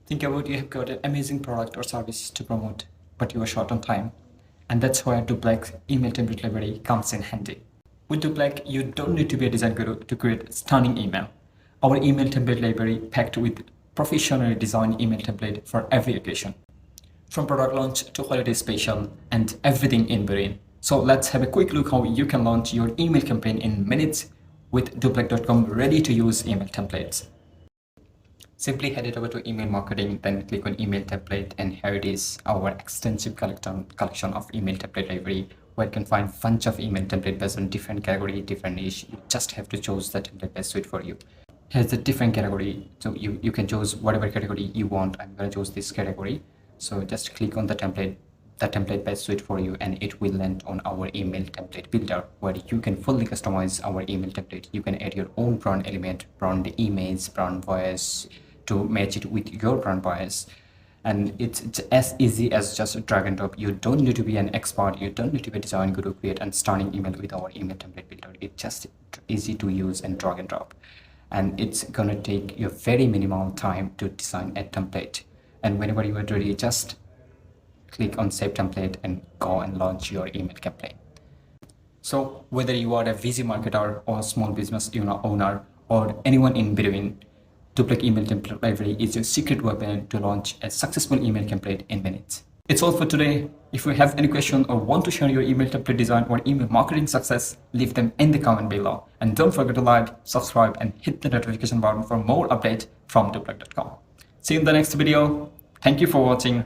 Think about you have got an amazing product or service to promote, but you are short on time. And that's where Doplac email template library comes in handy. With Doplac, you don't need to be a design guru to create stunning email. Our email template library packed with professionally designed email template for every occasion. From product launch to holiday special and everything in between. So let's have a quick look how you can launch your email campaign in minutes with Doplac.com ready to use email templates. Simply head it over to email marketing, then click on email template, and here it is, our extensive collection of email template library, where you can find a bunch of email template based on different category, different niche. You just have to choose the template best suit for you. Here's the different category, so you can choose whatever category you want. I'm going to choose this category, so just click on the template best suit for you, and it will land on our email template builder, where you can fully customize our email template. You can add your own brand element, brand image, brand voice to match it with your brand bias, and it's as easy as just drag and drop. You don't need to be an expert, you don't need to be a design guru to create a stunning email with our email template builder. It's just easy to use and drag and drop, and it's gonna take you very minimal time to design a template. And whenever you are ready, just click on save template and go and launch your email campaign. So whether you are a busy marketer or small business owner or anyone in between, Doplac email template library is your secret weapon to launch a successful email template in minutes. It's all for today. If you have any question or want to share your email template design or email marketing success, leave them in the comment below. And don't forget to like, subscribe, and hit the notification button for more updates from Doplac.com. See you in the next video. Thank you for watching.